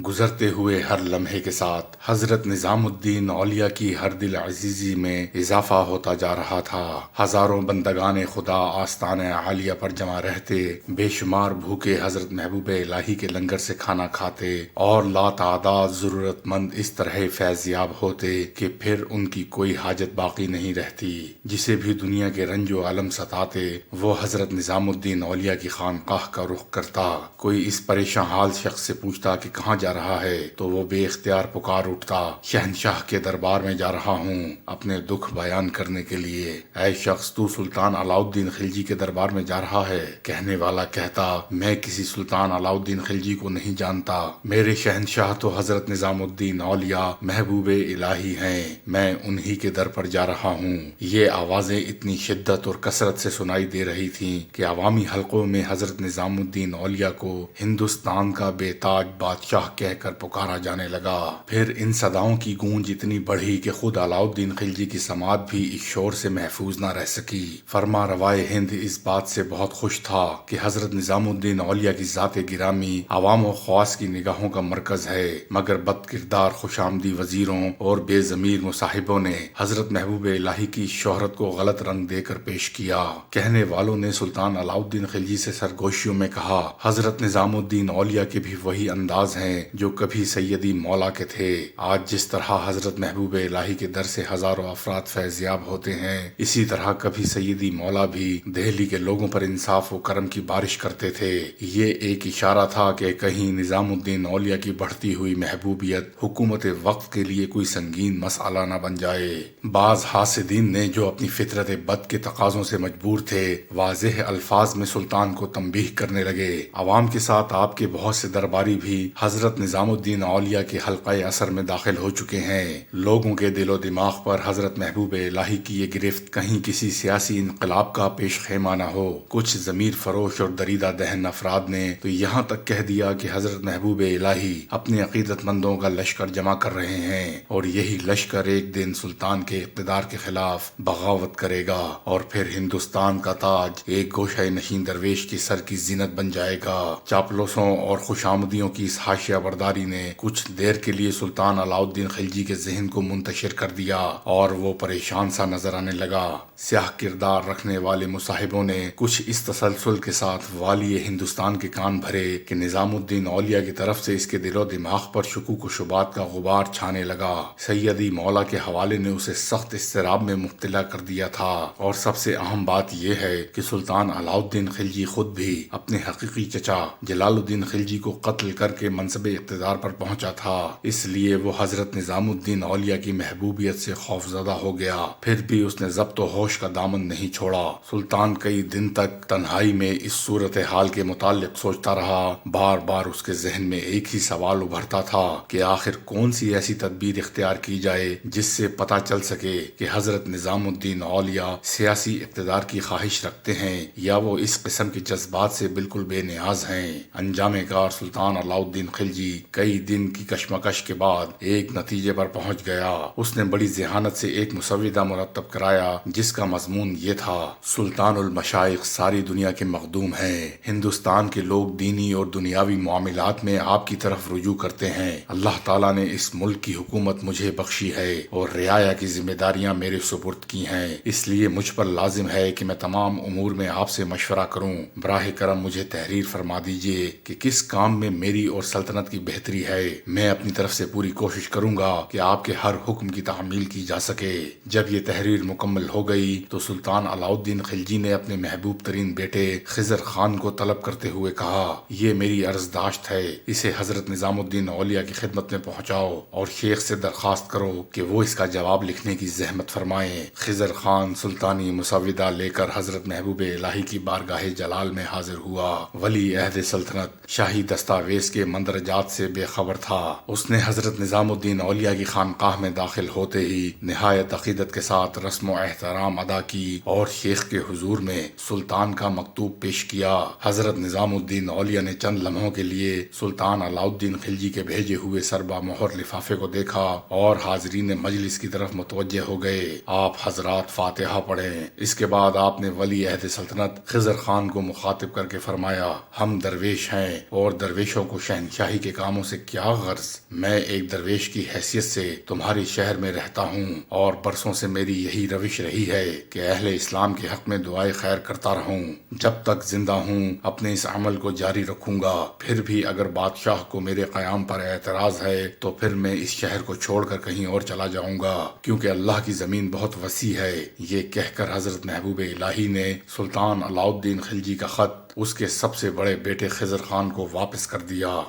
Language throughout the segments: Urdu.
گزرتے ہوئے ہر لمحے کے ساتھ حضرت نظام الدین اولیاء کی ہر دل عزیزی میں اضافہ ہوتا جا رہا تھا۔ ہزاروں بندگان خدا آستان عالیہ پر جمع رہتے، بے شمار بھوکے حضرت محبوب الہی کے لنگر سے کھانا کھاتے اور لاتعداد ضرورت مند اس طرح فیضیاب ہوتے کہ پھر ان کی کوئی حاجت باقی نہیں رہتی۔ جسے بھی دنیا کے رنج و الم ستاتے وہ حضرت نظام الدین اولیاء کی خانقاہ کا رخ کرتا۔ کوئی اس پریشان حال شخص سے پوچھتا کہ کہاں جا رہا ہے تو وہ بے اختیار پکار اٹھتا، شہنشاہ کے دربار میں جا رہا ہوں اپنے دکھ بیان کرنے کے لیے۔ اے شخص، تو سلطان علاؤالدین خلجی کے دربار میں جا رہا ہے؟ کہنے والا کہتا، میں کسی سلطان علاؤالدین خلجی کو نہیں جانتا، میرے شہنشاہ تو حضرت نظام الدین اولیاء محبوب الہی ہیں، میں انہی کے در پر جا رہا ہوں۔ یہ آوازیں اتنی شدت اور کثرت سے سنائی دے رہی تھیں کہ عوامی حلقوں میں حضرت نظام الدین اولیاء کو ہندوستان کا بے تاج بادشاہ کہہ کر پکارا جانے لگا۔ پھر ان صداؤں کی گونج اتنی بڑھی کہ خود علاؤالدین خلجی کی سماعت بھی اس شور سے محفوظ نہ رہ سکی۔ فرما روائے ہند اس بات سے بہت خوش تھا کہ حضرت نظام الدین اولیاء کی ذات گرامی عوام و خواص کی نگاہوں کا مرکز ہے، مگر بد کردار خوش آمدی وزیروں اور بے ضمیر مصاحبوں نے حضرت محبوب الہی کی شہرت کو غلط رنگ دے کر پیش کیا۔ کہنے والوں نے سلطان علاؤالدین خلجی سے سرگوشیوں میں کہا، حضرت نظام الدین اولیاء کے بھی وہی انداز ہیں جو کبھی سیدی مولا کے تھے۔ آج جس طرح حضرت محبوب الہی کے در سے ہزاروں افراد فیضیاب ہوتے ہیں، اسی طرح کبھی سیدی مولا بھی دہلی کے لوگوں پر انصاف و کرم کی بارش کرتے تھے۔ یہ ایک اشارہ تھا کہ کہیں نظام الدین اولیاء کی بڑھتی ہوئی محبوبیت حکومت وقت کے لیے کوئی سنگین مسئلہ نہ بن جائے۔ بعض حاسدین نے جو اپنی فطرت بد کے تقاضوں سے مجبور تھے، واضح الفاظ میں سلطان کو تنبیہ کرنے لگے۔ عوام کے ساتھ آپ کے بہت سے درباری بھی حضرت نظام الدین اولیاء کے حلقہ اثر میں داخل ہو چکے ہیں۔ لوگوں کے دل و دماغ پر حضرت محبوب الہی کی یہ گرفت کہیں کسی سیاسی انقلاب کا پیش خیمہ نہ ہو۔ کچھ ضمیر فروش اور دریدہ دہن افراد نے تو یہاں تک کہہ دیا کہ حضرت محبوب الہی اپنے عقیدت مندوں کا لشکر جمع کر رہے ہیں اور یہی لشکر ایک دن سلطان کے اقتدار کے خلاف بغاوت کرے گا اور پھر ہندوستان کا تاج ایک گوشہ نشین درویش کی سر کی زینت بن جائے گا۔ چاپلوسوں اور خوشامدیوں کی اس حاشیہ برداری نے کچھ دیر کے لیے سلطان علاؤالدین خلجی کے ذہن کو منتشر کر دیا اور وہ پریشان سا نظر آنے لگا۔ سیاہ کردار رکھنے والے مصاحبوں نے کچھ اس تسلسل کے ساتھ والی ہندوستان کے کان بھرے کہ نظام الدین اولیاء کی طرف سے اس کے دل و دماغ پر شکوک و شبہات کا غبار چھانے لگا۔ سیدی مولا کے حوالے نے اسے سخت اضطراب میں مبتلا کر دیا تھا، اور سب سے اہم بات یہ ہے کہ سلطان علاؤالدین خلجی خود بھی اپنے حقیقی چچا جلال الدین خلجی کو قتل کر کے منصب اقتدار پر پہنچا تھا، اس لیے وہ حضرت نظام الدین اولیاء کی محبوبیت سے خوفزدہ ہو گیا۔ پھر بھی اس نے ضبط و ہوش کا دامن نہیں چھوڑا۔ سلطان کئی دن تک تنہائی میں اس صورتحال کے متعلق سوچتا رہا۔ بار بار اس کے ذہن میں ایک ہی سوال ابھرتا تھا کہ آخر کون سی ایسی تدبیر اختیار کی جائے جس سے پتہ چل سکے کہ حضرت نظام الدین اولیاء سیاسی اقتدار کی خواہش رکھتے ہیں یا وہ اس قسم کے جذبات سے بالکل بے نیاز ہیں۔ انجام کار سلطان علاؤالدین خلجی کئی دن کی کشمکش کے بعد ایک نتیجے پر پہنچ گیا۔ اس نے بڑی ذہانت سے ایک مسودہ مرتب کرایا جس کا مضمون یہ تھا، سلطان المشائخ ساری دنیا کے مخدوم ہیں، ہندوستان کے لوگ دینی اور دنیاوی معاملات میں آپ کی طرف رجوع کرتے ہیں۔ اللہ تعالیٰ نے اس ملک کی حکومت مجھے بخشی ہے اور رعایا کی ذمہ داریاں میرے سپرد کی ہیں، اس لیے مجھ پر لازم ہے کہ میں تمام امور میں آپ سے مشورہ کروں۔ براہ کرم مجھے تحریر فرما دیجیے کہ کس کام میں میری اور سلطنت کی بہتری ہے۔ میں اپنی طرف سے پوری کوشش کروں گا کہ آپ کے ہر حکم کی تعمیل کی جا سکے۔ جب یہ تحریر مکمل ہو گئی تو سلطان علاؤالدین خلجی نے اپنے محبوب ترین بیٹے خضر خان کو طلب کرتے ہوئے کہا، یہ میری عرضداشت ہے، اسے حضرت نظام الدین اولیاء کی خدمت میں پہنچاؤ اور شیخ سے درخواست کرو کہ وہ اس کا جواب لکھنے کی زحمت فرمائیں۔ خضر خان سلطانی مسودہ لے کر حضرت محبوب الہی کی بارگاہ جلال میں حاضر ہوا۔ ولی عہد سلطنت شاہی دستاویز کے مندرجات سے بے خبر تھا۔ اس نے حضرت نظام الدین اولیاء کی خانقاہ میں داخل ہوتے ہی نہایت عقیدت کے ساتھ رسم و احترام ادا کی اور شیخ کے حضور میں سلطان کا مکتوب پیش کیا۔ حضرت نظام الدین اولیاء نے چند لمحوں کے لیے سلطان علاؤالدین خلجی کے بھیجے ہوئے سربا مہر لفافے کو دیکھا اور حاضرین مجلس کی طرف متوجہ ہو گئے۔ آپ حضرات فاتحہ پڑھیں۔ اس کے بعد آپ نے ولی عہد سلطنت خضر خان کو مخاطب کر کے فرمایا، ہم درویش ہیں اور درویشوں کو شہنشاہی کے کاموں سے کیا غرض؟ میں ایک درویش کی حیثیت سے تمہاری شہر میں رہتا ہوں اور برسوں سے میری یہی روش رہی ہے کہ اہل اسلام کے حق میں دعائے خیر کرتا رہوں۔ جب تک زندہ ہوں اپنے اس عمل کو جاری رکھوں گا۔ پھر بھی اگر بادشاہ کو میرے قیام پر اعتراض ہے تو پھر میں اس شہر کو چھوڑ کر کہیں اور چلا جاؤں گا، کیونکہ اللہ کی زمین بہت وسیع ہے۔ یہ کہہ کر حضرت محبوب الہی نے سلطان علاؤالدین خلجی کا خط اس کے سب سے بڑے بیٹے خضر خان کو واپس کر دیا۔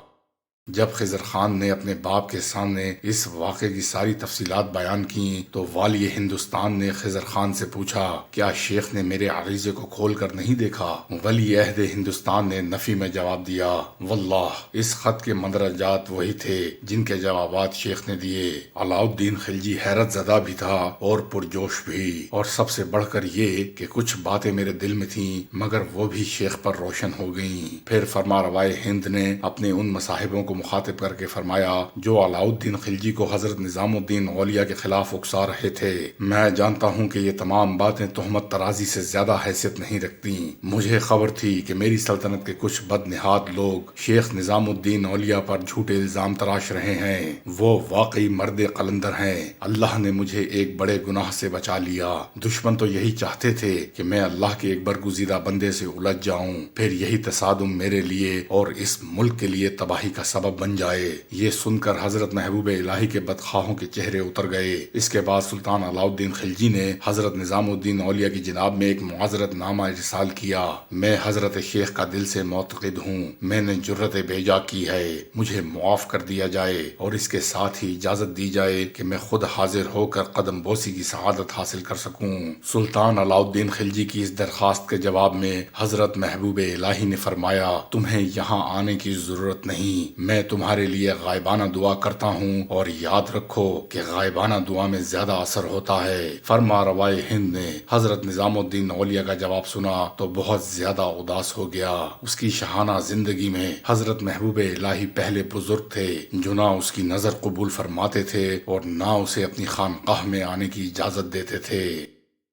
جب خضر خان نے اپنے باپ کے سامنے اس واقعے کی ساری تفصیلات بیان کی تو والی ہندوستان نے خضر خان سے پوچھا، کیا شیخ نے میرے عریضے کو کھول کر نہیں دیکھا؟ ولی عہد ہندوستان نے نفی میں جواب دیا، واللہ اس خط کے مندرجات وہی تھے جن کے جوابات شیخ نے دیے۔ علاؤالدین خلجی حیرت زدہ بھی تھا اور پرجوش بھی، اور سب سے بڑھ کر یہ کہ کچھ باتیں میرے دل میں تھیں مگر وہ بھی شیخ پر روشن ہو گئیں۔ پھر فرما روائے ہند نے اپنے ان مصاحبوں کو مخاطب کر کے فرمایا جو علاؤالدین خلجی کو حضرت نظام الدین اولیاء کے خلاف اکسا رہے تھے، میں جانتا ہوں کہ یہ تمام باتیں تہمت ترازی سے زیادہ حیثیت نہیں رکھتی۔ مجھے خبر تھی کہ میری سلطنت کے کچھ بد نہاد لوگ شیخ نظام الدین اولیاء پر جھوٹے الزام تراش رہے ہیں۔ وہ واقعی مرد قلندر ہیں۔ اللہ نے مجھے ایک بڑے گناہ سے بچا لیا۔ دشمن تو یہی چاہتے تھے کہ میں اللہ کے ایک برگزیدہ بندے سے الجھ جاؤں، پھر یہی تصادم میرے لیے اور اس ملک کے لیے تباہی کا سبب بن جائے۔ یہ سن کر حضرت محبوب الہی کے بدخواہوں کے چہرے اتر گئے۔ اس کے بعد سلطان علاؤالدین خلجی نے حضرت نظام الدین اولیاء کی جناب میں ایک معذرت نامہ ارسال کیا۔ میں حضرت شیخ کا دل سے معتقد ہوں، میں نے جرت بیجا کی ہے، مجھے معاف کر دیا جائے اور اس کے ساتھ ہی اجازت دی جائے کہ میں خود حاضر ہو کر قدم بوسی کی سعادت حاصل کر سکوں۔ سلطان علاؤالدین خلجی کی اس درخواست کے جواب میں حضرت محبوب الہی نے فرمایا، تمہیں یہاں آنے کی ضرورت نہیں، میں تمہارے لیے غائبانہ دعا کرتا ہوں، اور یاد رکھو کہ غائبانہ دعا میں زیادہ اثر ہوتا ہے۔ فرما روائے ہند نے حضرت نظام الدین اولیاء کا جواب سنا تو بہت زیادہ اداس ہو گیا۔ اس کی شاہانہ زندگی میں حضرت محبوب الہی پہلے بزرگ تھے جو نہ اس کی نظر قبول فرماتے تھے اور نہ اسے اپنی خانقاہ میں آنے کی اجازت دیتے تھے۔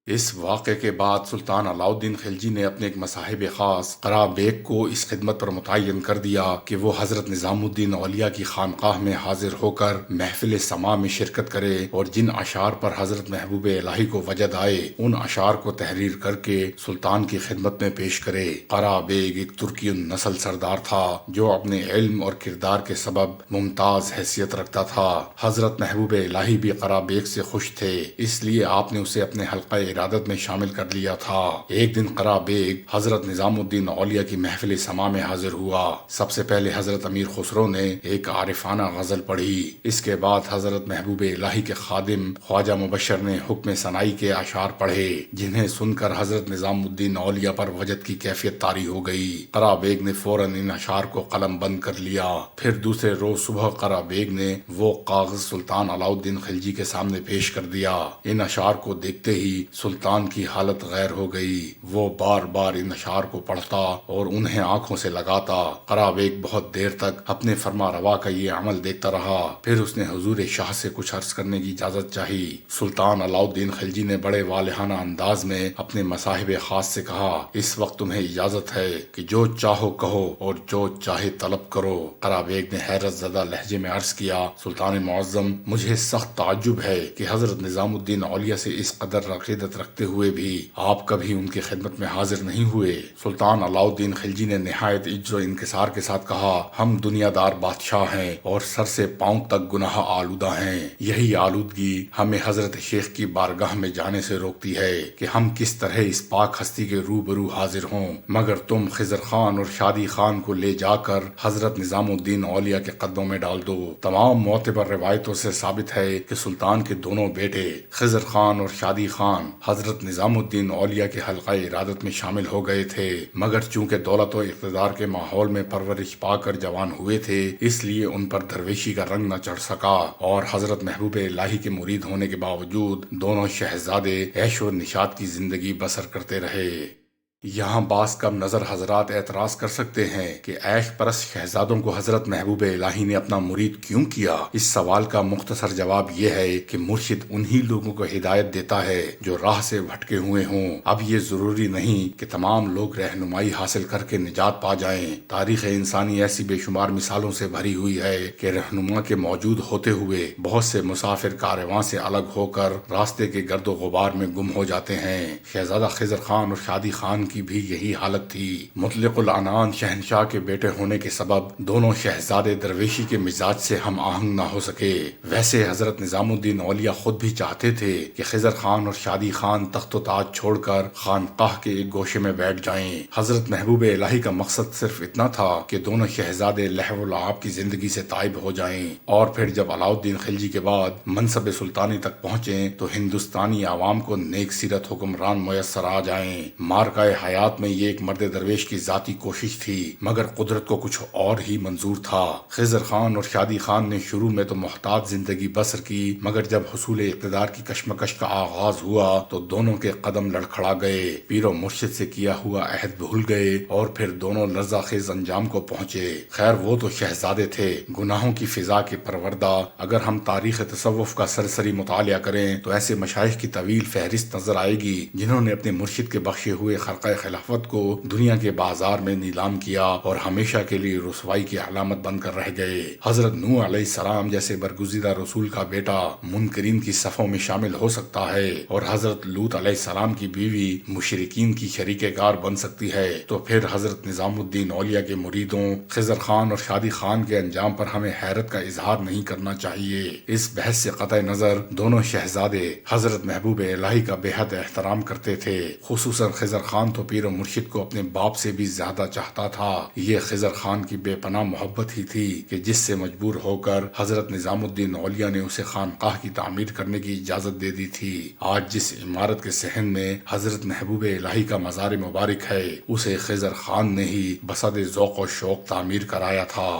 اس واقعے کے بعد سلطان علاؤالدین خلجی نے اپنے ایک مصاحب خاص قرا بیگ کو اس خدمت پر متعین کر دیا کہ وہ حضرت نظام الدین اولیاء کی خانقاہ میں حاضر ہو کر محفل سما میں شرکت کرے اور جن اشعار پر حضرت محبوب الہی کو وجد آئے ان اشعار کو تحریر کر کے سلطان کی خدمت میں پیش کرے۔ قرا بیگ ایک ترکی النسل سردار تھا جو اپنے علم اور کردار کے سبب ممتاز حیثیت رکھتا تھا۔ حضرت محبوب الہی بھی قرا بیگ سے خوش تھے، اس لیے آپ نے اسے اپنے حلقہ ارادت میں شامل کر لیا تھا۔ ایک دن قرا بیگ حضرت نظام الدین اولیاء کی محفل سما میں حاضر ہوا۔ سب سے پہلے حضرت امیر خسرو نے ایک عارفانہ غزل پڑھی۔ اس کے بعد حضرت محبوب الہی کے خادم خواجہ مبشر نے حکم ثنائی کے اشعار پڑھے، جنہیں سن کر حضرت نظام الدین اولیاء پر وجد کی کیفیت طاری ہو گئی۔ قرا بیگ نے فوراً ان اشعار کو قلم بند کر لیا۔ پھر دوسرے روز صبح قرا بیگ نے وہ کاغذ سلطان علاؤالدین خلجی کے سامنے پیش کر دیا۔ ان اشعار کو دیکھتے ہی سلطان کی حالت غیر ہو گئی۔ وہ بار بار ان اشعار کو پڑھتا اور انہیں آنکھوں سے لگاتا۔ قرا بیگ بہت دیر تک اپنے فرما روا کا یہ عمل دیکھتا رہا۔ پھر اس نے حضور شاہ سے کچھ عرض کرنے کی اجازت چاہی۔ سلطان علاؤالدین خلجی نے بڑے والہانہ انداز میں اپنے مصاحب خاص سے کہا، اس وقت تمہیں اجازت ہے کہ جو چاہو کہو اور جو چاہے طلب کرو۔ قرا بیگ نے حیرت زدہ لہجے میں عرض کیا، سلطان معظم، مجھے سخت تعجب ہے کہ حضرت نظام الدین اولیاء سے اس قدر عقیدت رکھتے ہوئے بھی آپ کبھی ان کی خدمت میں حاضر نہیں ہوئے۔ سلطان علاؤالدین خلجی نے نہایت عجز و انکسار کے ساتھ کہا، ہم دنیا دار بادشاہ ہیں اور سر سے پاؤں تک گناہ آلودہ ہیں۔ یہی آلودگی ہمیں حضرت شیخ کی بارگاہ میں جانے سے روکتی ہے کہ ہم کس طرح اس پاک ہستی کے روبرو حاضر ہوں، مگر تم خضر خان اور شادی خان کو لے جا کر حضرت نظام الدین اولیاء کے قدموں میں ڈال دو۔ تمام معتبر روایتوں سے ثابت ہے کہ سلطان کے دونوں بیٹے خضر خان اور شادی خان حضرت نظام الدین اولیاء کے حلقہ ارادت میں شامل ہو گئے تھے، مگر چونکہ دولت و اقتدار کے ماحول میں پرورش پا کر جوان ہوئے تھے، اس لیے ان پر درویشی کا رنگ نہ چڑھ سکا، اور حضرت محبوب الہی کے مرید ہونے کے باوجود دونوں شہزادے عیش و نشاط کی زندگی بسر کرتے رہے۔ یہاں بعض کم نظر حضرات اعتراض کر سکتے ہیں کہ عیش پرست شہزادوں کو حضرت محبوب الہی نے اپنا مرید کیوں کیا؟ اس سوال کا مختصر جواب یہ ہے کہ مرشد انہی لوگوں کو ہدایت دیتا ہے جو راہ سے بھٹکے ہوئے ہوں۔ اب یہ ضروری نہیں کہ تمام لوگ رہنمائی حاصل کر کے نجات پا جائیں۔ تاریخ انسانی ایسی بے شمار مثالوں سے بھری ہوئی ہے کہ رہنما کے موجود ہوتے ہوئے بہت سے مسافر کارواں سے الگ ہو کر راستے کے گرد و غبار میں گم ہو جاتے ہیں۔ شہزادہ خضر خان اور شادی خان کی بھی یہی حالت تھی۔ مطلق العنان شہنشاہ کے بیٹے ہونے کے سبب دونوں شہزادے درویشی کے مزاج سے ہم آہنگ نہ ہو سکے۔ ویسے حضرت نظام الدین اولیاء خود بھی چاہتے تھے کہ خضر خان اور شادی خان تخت و تاج چھوڑ کر خانقاہ کے ایک گوشے میں بیٹھ جائیں۔ حضرت محبوب الہی کا مقصد صرف اتنا تھا کہ دونوں شہزادے لہو و لعب کی زندگی سے تائب ہو جائیں، اور پھر جب علاؤالدین خلجی کے بعد منصب سلطانی تک پہنچیں تو ہندوستانی عوام کو نیک سیرت حکمران میسر آ جائیں۔ مارکہ حیات میں یہ ایک مرد درویش کی ذاتی کوشش تھی، مگر قدرت کو کچھ اور ہی منظور تھا۔ خضر خان اور شادی خان نے شروع میں تو محتاط زندگی بسر کی، مگر جب حصول اقتدار کی کشمکش کا آغاز ہوا تو دونوں کے قدم لڑکھڑا گئے، پیر و مرشد سے کیا ہوا عہد بھول گئے، اور پھر دونوں لرزہ خیز انجام کو پہنچے۔ خیر وہ تو شہزادے تھے، گناہوں کی فضا کے پروردہ۔ اگر ہم تاریخ تصوف کا سرسری مطالعہ کریں تو ایسے مشائخ کی طویل فہرست نظر آئے گی جنہوں نے اپنے مرشد کے بخشے ہوئے خرقہ خلافت کو دنیا کے بازار میں نیلام کیا اور ہمیشہ کے لیے رسوائی کی علامت بن کر رہ گئے۔ حضرت نوح علیہ السلام جیسے برگزیدہ رسول کا بیٹا منکرین کی صفوں میں شامل ہو سکتا ہے، اور حضرت لوط علیہ السلام کی بیوی مشرکین کی شریک کار بن سکتی ہے، تو پھر حضرت نظام الدین اولیاء کے مریدوں خضر خان اور شادی خان کے انجام پر ہمیں حیرت کا اظہار نہیں کرنا چاہیے۔ اس بحث سے قطع نظر دونوں شہزادے حضرت محبوب الہی کا بے حد احترام کرتے تھے، خصوصاً خضر خان تو پیر و مرشد کو اپنے باپ سے بھی زیادہ چاہتا تھا۔ یہ خضر خان کی بے پناہ محبت ہی تھی کہ جس سے مجبور ہو کر حضرت نظام الدین اولیاء نے اسے خانقاہ کی تعمیر کرنے کی اجازت دے دی تھی۔ آج جس عمارت کے صحن میں حضرت محبوب الہی کا مزار مبارک ہے، اسے خضر خان نے ہی بصد ذوق و شوق تعمیر کرایا تھا۔